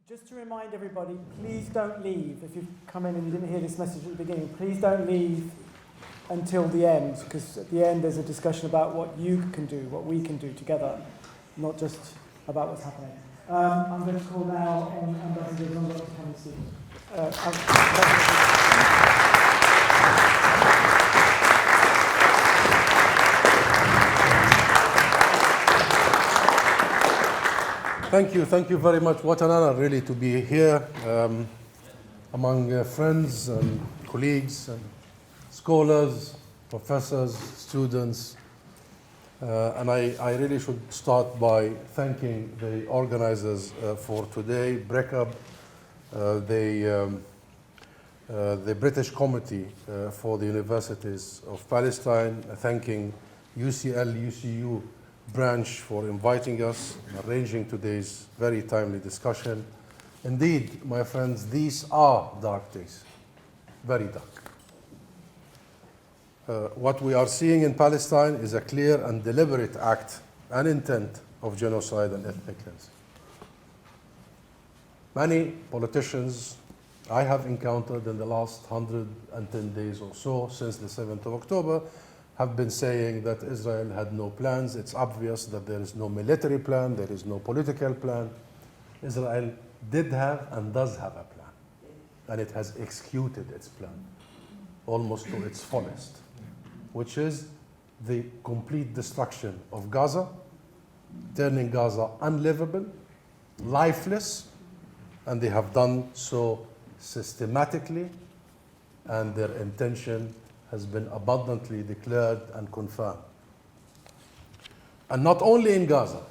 Just to remind everybody, please don't leave. If you've come in and you didn't hear this message at the beginning, please don't leave until the end, because at the end there's a discussion about what you can do, what we can do together, not just about what's happening. I'm going to call now on Ambassador Zomlot to come and speak. Thank you very much. What an honor, really, to be here among friends and colleagues and scholars, professors, students. And I really should start by thanking the organizers for today, BRECUP, the British Committee for the Universities of Palestine, thanking UCL, UCU branch for inviting us, arranging today's very timely discussion. Indeed, my friends, these are dark days, very dark. What we are seeing in Palestine is a clear and deliberate act and intent of genocide and ethnic cleansing. Many politicians I have encountered in the last 110 days or so, since the 7th of October, have been saying that Israel had no plans. It's obvious that there is no military plan, there is no political plan. Israel did have and does have a plan, and it has executed its plan almost to its fullest, which is the complete destruction of Gaza, turning Gaza unlivable, lifeless, and they have done so systematically, and their intention has been abundantly declared and confirmed. And not only in Gaza,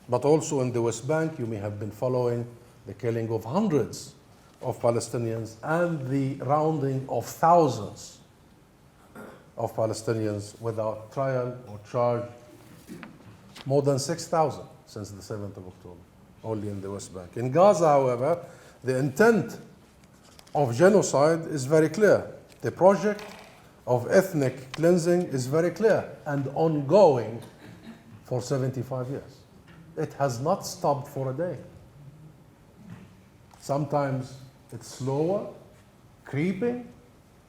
but also in the West Bank. You may have been following the killing of hundreds of Palestinians and the rounding of thousands of Palestinians without trial or charge. More than 6,000 since the 7th of October, only in the West Bank. In Gaza, however, the intent of genocide is very clear. The project of ethnic cleansing is very clear and ongoing for 75 years. It has not stopped for a day. Sometimes it's slower, creeping,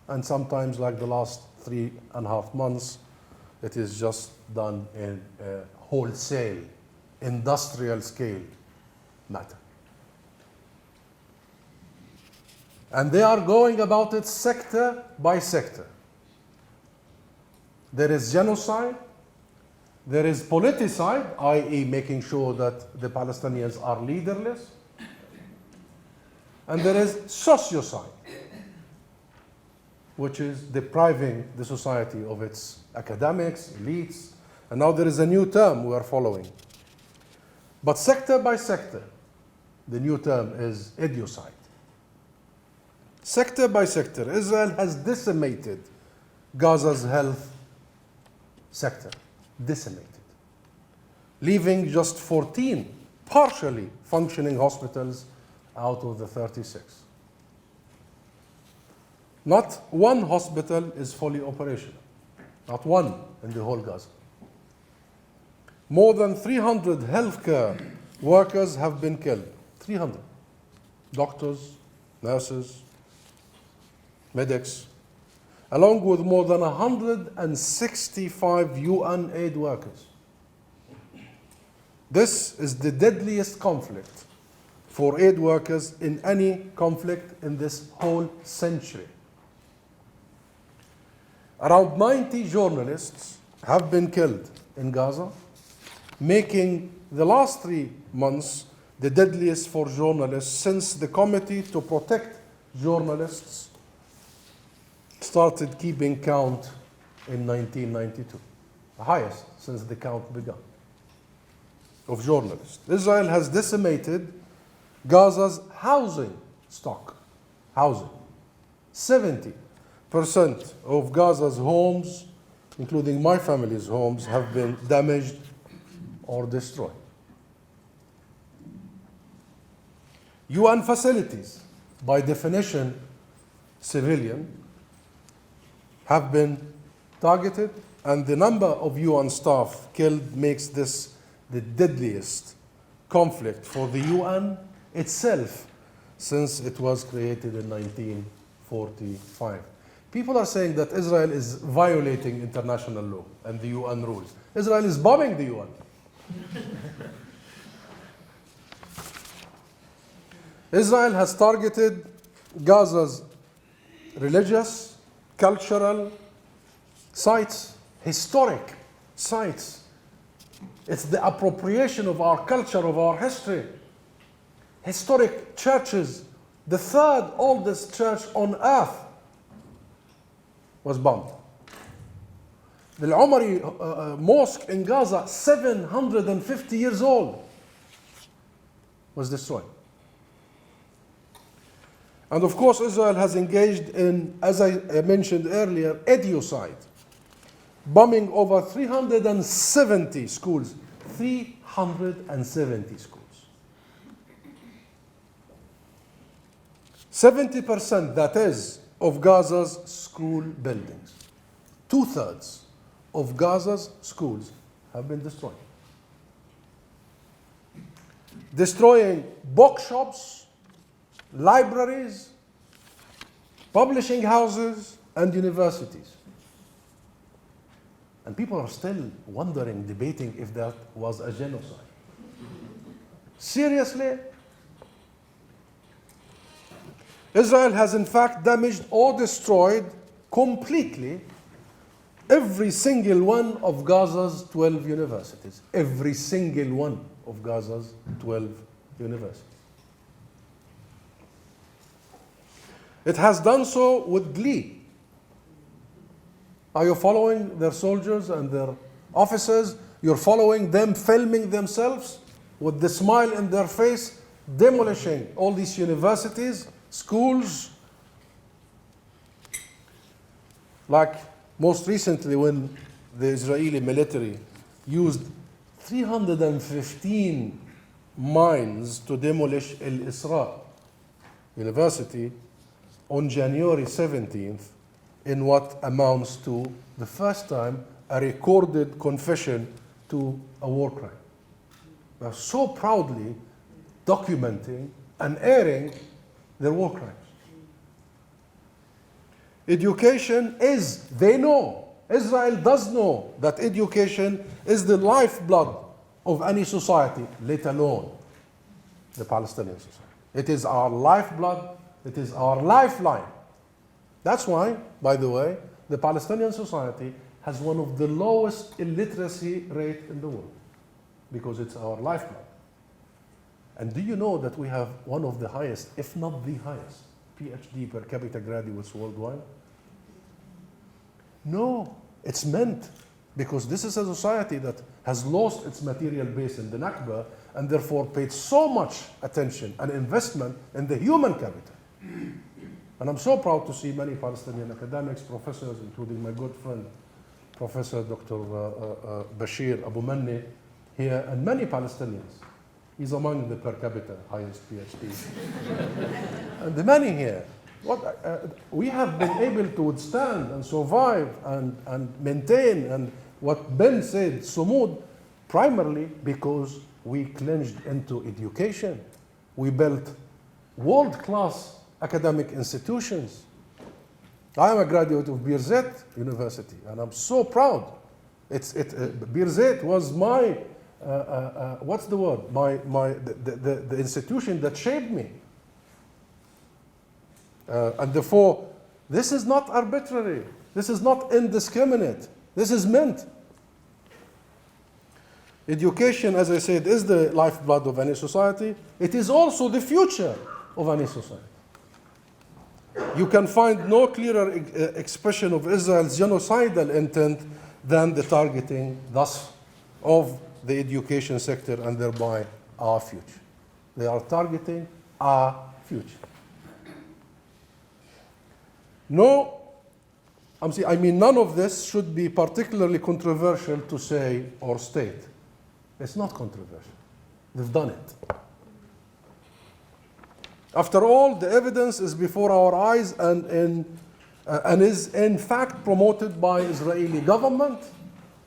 and sometimes, like the last 3.5 months, it is just done in a wholesale, industrial scale matter. And they are going about it sector by sector. There is genocide, there is politicide, i.e. making sure that the Palestinians are leaderless, and there is sociocide, which is depriving the society of its academics, elites, and now there is a new term we are following. But sector by sector, the new term is idiocide. Sector by sector, Israel has decimated Gaza's health sector, decimated, leaving just 14 partially functioning hospitals out of the 36. Not one hospital is fully operational, not one in the whole Gaza. More than 300 healthcare workers have been killed, 300. Doctors, nurses, medics, along with more than 165 UN aid workers. This is the deadliest conflict for aid workers in any conflict in this whole century. Around 90 journalists have been killed in Gaza, making the last 3 months the deadliest for journalists since the Committee to Protect Journalists started keeping count in 1992, the highest since the count began, of journalists. Israel has decimated Gaza's housing stock. Housing. 70% of Gaza's homes, including my family's homes, have been damaged or destroyed. UN facilities, by definition civilian, have been targeted, and the number of UN staff killed makes this the deadliest conflict for the UN itself since it was created in 1945. People are saying that Israel is violating international law and the UN rules. Israel is bombing the UN. Israel has targeted Gaza's religious, cultural sites, historic sites. It's the appropriation of our culture, of our history. Historic churches, the third oldest church on earth was bombed. The Al-Umari mosque in Gaza, 750 years old, was destroyed. And of course, Israel has engaged in, as I mentioned earlier, edicide, bombing over 370 schools. 370 schools. 70%, that is, of Gaza's school buildings. 2/3 of Gaza's schools have been destroyed. Destroying bookshops, libraries, publishing houses, and universities. And people are still wondering, debating if that was a genocide. Seriously? Israel has in fact damaged or destroyed completely every single one of Gaza's 12 universities. Every single one of Gaza's 12 universities. It has done so with glee. Are you following their soldiers and their officers? You're following them filming themselves with the smile in their face, demolishing all these universities, schools. Like most recently when the Israeli military used 315 mines to demolish Al-Isra University on January 17th, in what amounts to the first time a recorded confession to a war crime. They are so proudly documenting and airing their war crimes. Education is, they know, Israel does know that education is the lifeblood of any society, let alone the Palestinian society. It is our lifeblood, it is our lifeline. That's why, by the way, the Palestinian society has one of the lowest illiteracy rate in the world, because it's our lifeblood. And do you know that we have one of the highest, if not the highest, PhD per capita graduates worldwide? No, it's meant because this is a society that has lost its material base in the Nakba and therefore paid so much attention and investment in the human capital. And I'm so proud to see many Palestinian academics, professors, including my good friend, Professor Dr. Bashir Abu Manni here, and many Palestinians. He's among the per capita highest PhDs. And the many here. We have been able to withstand and survive and maintain, and what Ben said, Sumud, primarily because we plunged into education. We built world-class academic institutions. I am a graduate of Birzeit University, and I'm so proud. Birzeit was my, what's the word? The institution that shaped me. And therefore, this is not arbitrary. This is not indiscriminate. This is meant. Education, as I said, is the lifeblood of any society. It is also the future of any society. You can find no clearer expression of Israel's genocidal intent than the targeting, thus, of the education sector and thereby our future. They are targeting our future. No, none of this should be particularly controversial to say or state. It's not controversial. They've done it. After all, the evidence is before our eyes and is in fact promoted by Israeli government,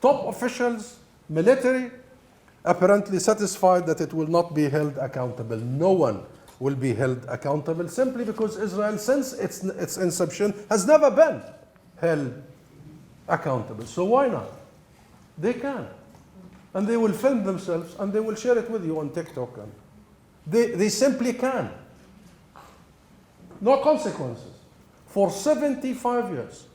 top officials, military, apparently satisfied that it will not be held accountable. No one will be held accountable simply because Israel, since its inception, has never been held accountable. So why not? They can. And they will film themselves and they will share it with you on TikTok. And they simply can. No consequences. For 75 years.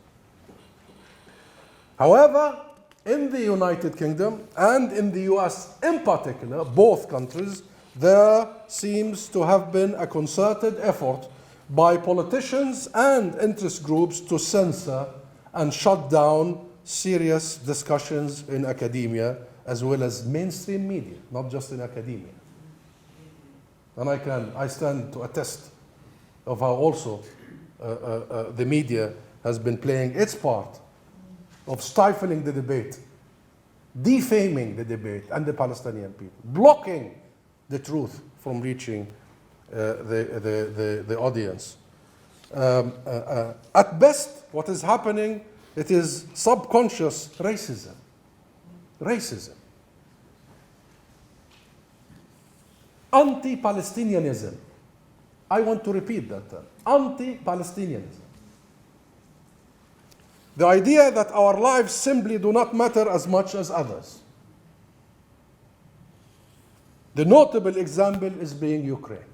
However, in the United Kingdom and in the US in particular, both countries, there seems to have been a concerted effort by politicians and interest groups to censor and shut down serious discussions in academia as well as mainstream media, not just in academia. And I stand to attest of how also the media has been playing its part of stifling the debate, defaming the debate and the Palestinian people, blocking the truth from reaching the audience. At best, what is happening, it is subconscious racism. Racism. Anti-Palestinianism. I want to repeat that term. Anti-Palestinianism. The idea that our lives simply do not matter as much as others. The notable example is being Ukraine.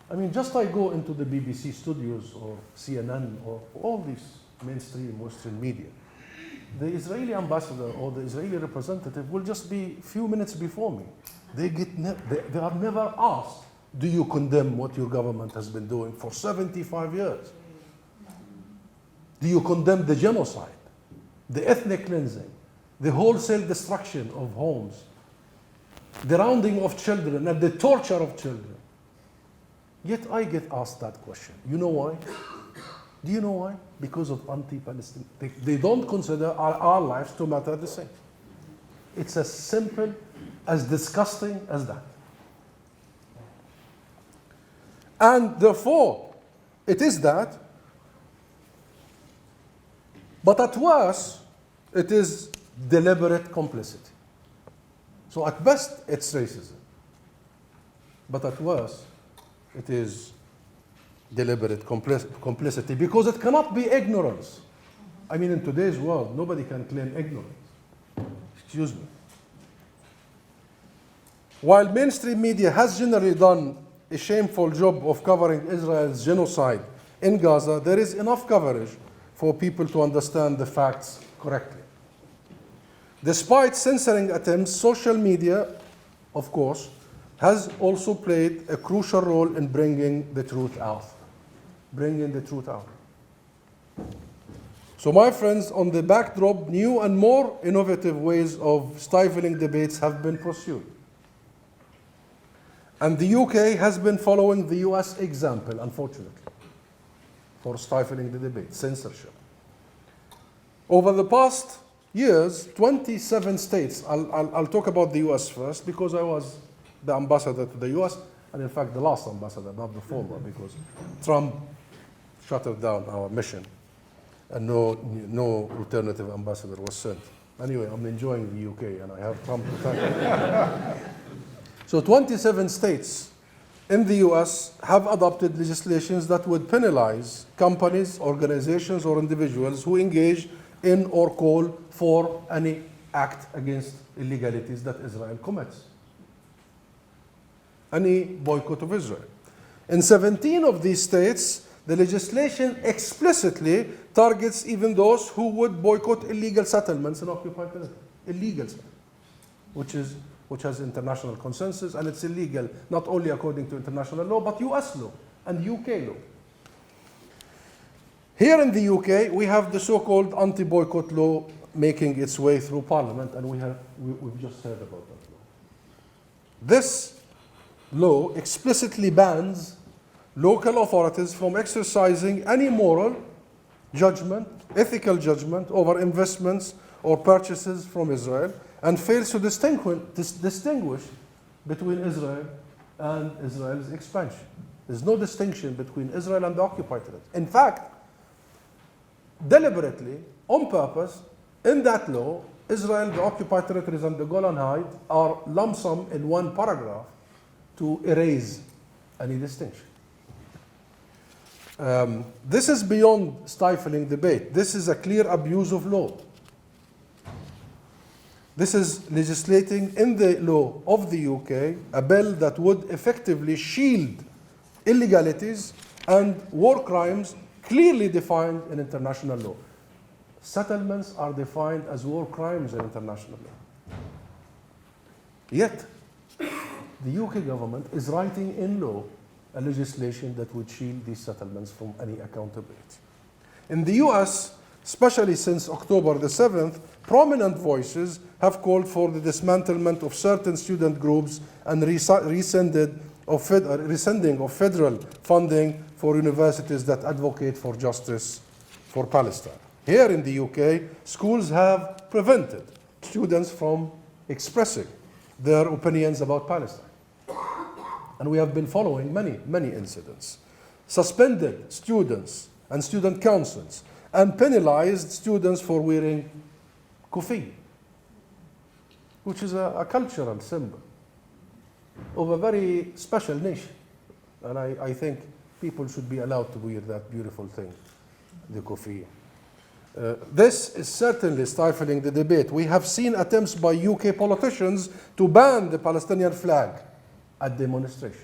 I mean, just I go into the BBC studios or CNN or all these mainstream Western media, the Israeli ambassador or the Israeli representative will just be a few minutes before me. They are never asked, do you condemn what your government has been doing for 75 years? Do you condemn the genocide, the ethnic cleansing, the wholesale destruction of homes, the rounding of children and the torture of children? Yet I get asked that question. You know why? Do you know why? Because of anti-Palestine. They don't consider our lives to matter the same. It's as simple, as disgusting as that. And therefore, it is that. But at worst, it is deliberate complicity. So at best, it's racism. But at worst, it is deliberate complicity because it cannot be ignorance. I mean, in today's world, nobody can claim ignorance. Excuse me. While mainstream media has generally done a shameful job of covering Israel's genocide in Gaza, there is enough coverage for people to understand the facts correctly. Despite censoring attempts, social media, of course, has also played a crucial role in bringing the truth out. Bringing the truth out. So my friends, on the backdrop, new and more innovative ways of stifling debates have been pursued. And the UK has been following the US example, unfortunately, for stifling the debate, censorship. Over the past years, 27 states, I'll talk about the US first because I was the ambassador to the US, and in fact the last ambassador, not the former, because Trump shut down our mission and no alternative ambassador was sent. Anyway, I'm enjoying the UK and I have Trump to thank. So 27 states in the US have adopted legislations that would penalize companies, organizations, or individuals who engage in or call for any act against illegalities that Israel commits. Any boycott of Israel. In 17 of these states, the legislation explicitly targets even those who would boycott illegal settlements in occupied territory. Illegal settlements, which has international consensus, and it's illegal not only according to international law, but US law and UK law. Here in the UK, we have the so-called anti-boycott law making its way through Parliament, and we've just heard about that law. This law explicitly bans local authorities from exercising any moral judgment, ethical judgment over investments or purchases from Israel, and fails to distinguish between Israel and Israel's expansion. There's no distinction between Israel and the occupied territory. In fact, deliberately, on purpose, in that law, Israel, the occupied territories, and the Golan Heights are lump sum in one paragraph to erase any distinction. This is beyond stifling debate. This is a clear abuse of law. This is legislating in the law of the UK a bill that would effectively shield illegalities and war crimes clearly defined in international law. Settlements are defined as war crimes in international law. Yet, the UK government is writing in law a legislation that would shield these settlements from any accountability. In the US, especially since October the 7th, prominent voices have called for the dismantlement of certain student groups and rescinding of federal funding for universities that advocate for justice for Palestine. Here in the UK, schools have prevented students from expressing their opinions about Palestine. And we have been following many incidents. Suspended students and student councils, and penalized students for wearing kufi, which is a cultural symbol of a very special nation. And I think people should be allowed to wear that beautiful thing, the kufi. This is certainly stifling the debate. We have seen attempts by UK politicians to ban the Palestinian flag at demonstrations.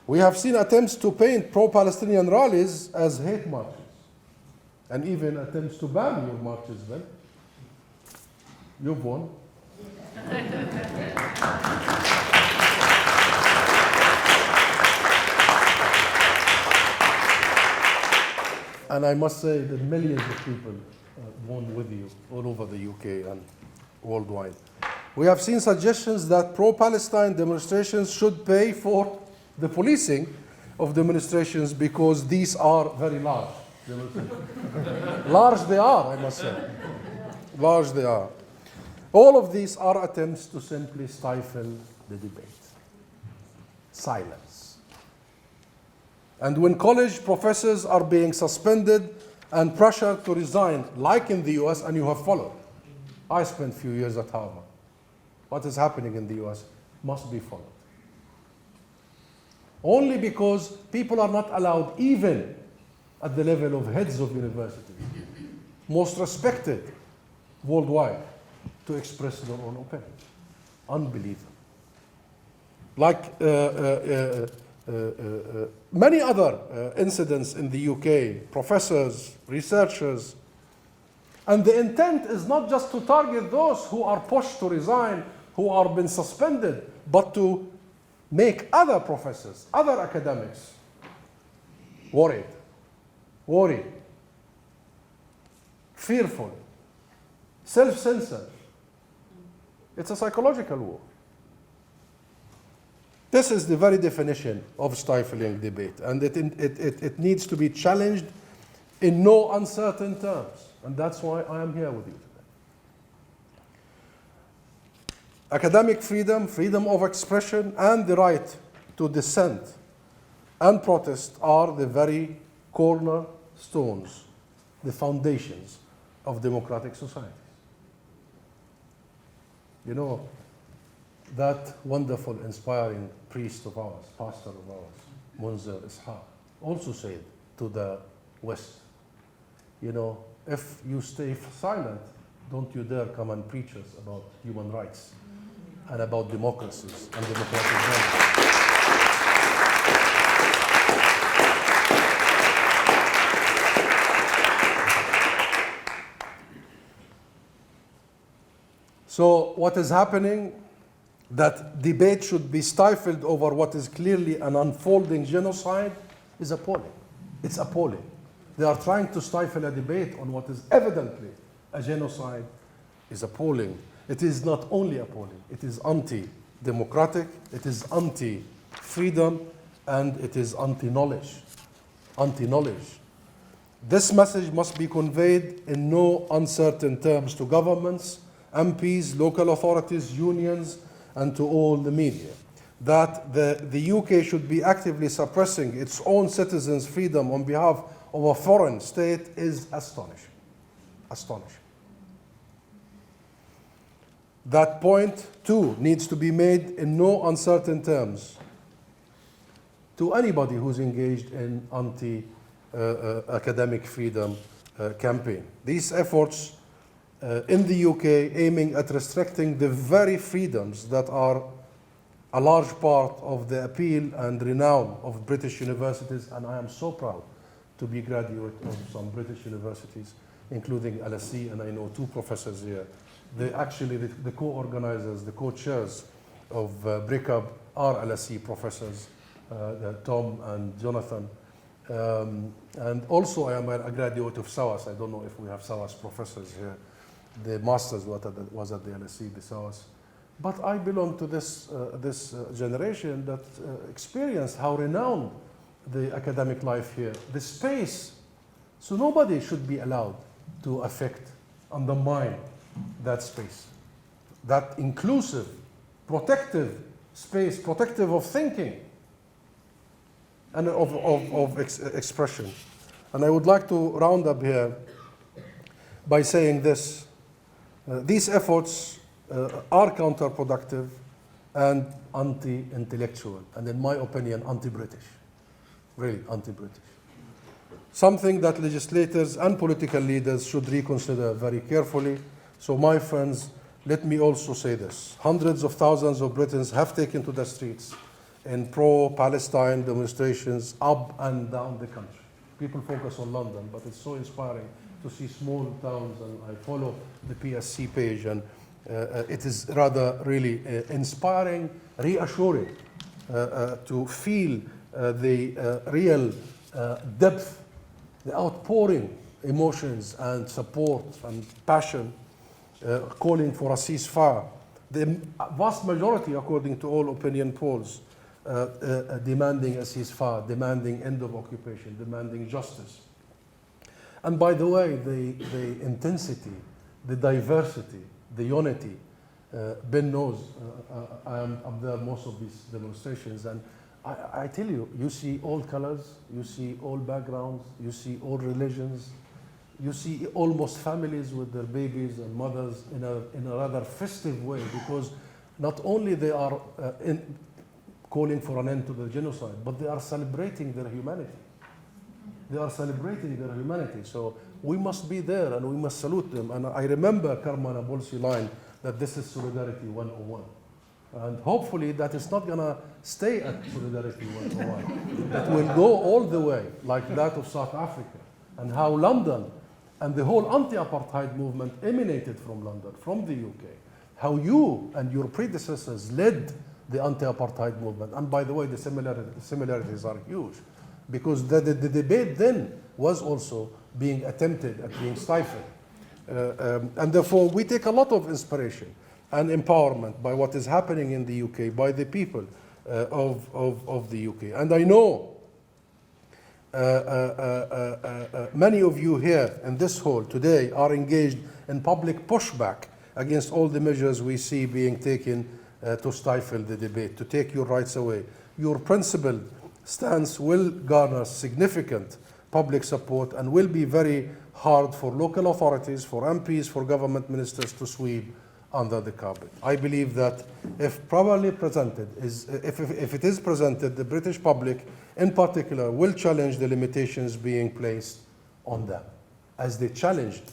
We have seen attempts to paint pro-Palestinian rallies as hate marches, and even attempts to ban your marches, Ben. You've won. And I must say that millions of people won with you all over the UK and worldwide. We have seen suggestions that pro-Palestine demonstrations should pay for the policing of demonstrations because these are very large demonstrations. Large they are, I must say. Large they are. All of these are attempts to simply stifle the debate. Silence. And when college professors are being suspended and pressured to resign, like in the US, and you have followed. I spent a few years at Harvard. What is happening in the US must be followed. Only because people are not allowed, even at the level of heads of universities, most respected worldwide, to express their own opinion. Unbelievable. Like many other incidents in the UK, professors, researchers, and the intent is not just to target those who are pushed to resign, who are been suspended, but to make other professors, other academics worried, fearful, self-censored. It's a psychological war. This is the very definition of stifling debate, and it needs to be challenged in no uncertain terms, and that's why I am here with you today. Academic freedom, freedom of expression, and the right to dissent and protest are the very cornerstones, the foundations of democratic societies. You know, that wonderful, inspiring priest of ours, pastor of ours, Munzer Ishaq, also said to the West, you know, if you stay silent, don't you dare come and preach us about human rights and about democracies and democratic values. So what is happening, that debate should be stifled over what is clearly an unfolding genocide, is appalling. It's appalling. They are trying to stifle a debate on what is evidently a genocide, is appalling. It is not only appalling, it is anti-democratic, it is anti-freedom, and it is anti-knowledge. Anti-knowledge. This message must be conveyed in no uncertain terms to governments, MPs, local authorities, unions, and to all the media, that the UK should be actively suppressing its own citizens' freedom on behalf of a foreign state is astonishing. Astonishing. That point, too, needs to be made in no uncertain terms to anybody who's engaged in anti-academic freedom campaign. These efforts in the UK aiming at restricting the very freedoms that are a large part of the appeal and renown of British universities, and I am so proud to be a graduate of some British universities, including LSE, and I know 2 professors here. The co-organizers, the co-chairs of BRICAB are LSE professors, Tom and Jonathan. And also I am a graduate of SOAS. I don't know if we have SOAS professors here. The master's was at the LSE, the SOAS. But I belong to this generation that experienced how renowned the academic life here, the space. So nobody should be allowed to affect, undermine that space, that inclusive, protective space, protective of thinking and of expression. And I would like to round up here by saying this. These efforts are counterproductive and anti-intellectual, and in my opinion, anti-British, really anti-British. Something that legislators and political leaders should reconsider very carefully. So my friends, let me also say this. Hundreds of thousands of Britons have taken to the streets in pro-Palestine demonstrations up and down the country. People focus on London, but it's so inspiring to see small towns, and I follow the PSC page, and it is rather really inspiring, reassuring to feel the real depth, the outpouring emotions and support and passion calling for a ceasefire. The vast majority, according to all opinion polls, demanding a ceasefire, demanding end of occupation, demanding justice. And by the way, the intensity, the diversity, the unity, Ben knows, I am up there most of these demonstrations, and I tell you, you see all colors, you see all backgrounds, you see all religions, you see almost families with their babies and mothers in a rather festive way, because not only they are calling for an end to the genocide, but they are celebrating their humanity. They are celebrating their humanity. So we must be there and we must salute them. And I remember Karma Nabolsi line that this is Solidarity 101. And hopefully that is not going to stay at Solidarity 101. That will go all the way, like that of South Africa, and how London and the whole anti-apartheid movement emanated from London, from the UK. How you and your predecessors led the anti-apartheid movement. And by the way, the similarities are huge, because the debate then was also being attempted at being stifled. And therefore, we take a lot of inspiration and empowerment by what is happening in the UK, by the people of the UK. And I know many of you here in this hall today are engaged in public pushback against all the measures we see being taken to stifle the debate, to take your rights away. Your principled stance will garner significant public support and will be very hard for local authorities, for MPs, for government ministers to sweep under the carpet. I believe that if properly presented, if it is presented, the British public in particular will challenge the limitations being placed on them, as they challenged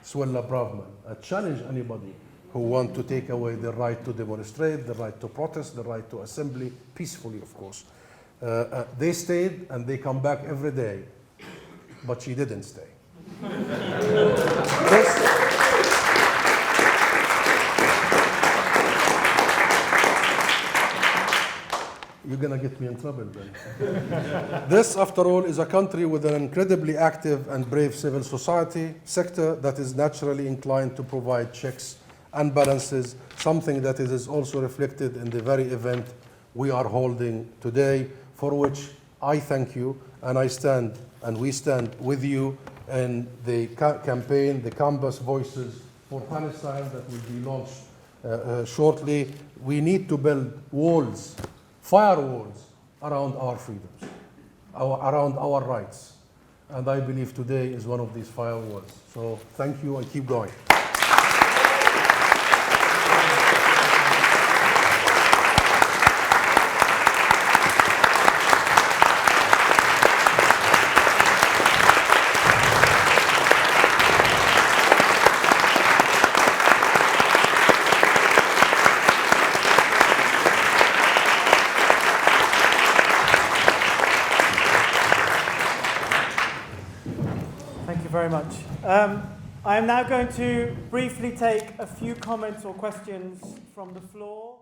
Suella Braverman, challenge anybody who want to take away the right to demonstrate, the right to protest, the right to assembly, peacefully, of course. They stayed and they come back every day, but she didn't stay. You're going to get me in trouble then. This, after all, is a country with an incredibly active and brave civil society sector that is naturally inclined to provide checks and balances, something that is also reflected in the very event we are holding today, for which I thank you, and I stand and we stand with you in the campaign, the Campus Voices for Palestine that will be launched shortly. We need to build walls, firewalls around our freedoms, around our rights. And I believe today is one of these firewalls. So thank you and keep going. Thank you very much. I am now going to briefly take a few comments or questions from the floor.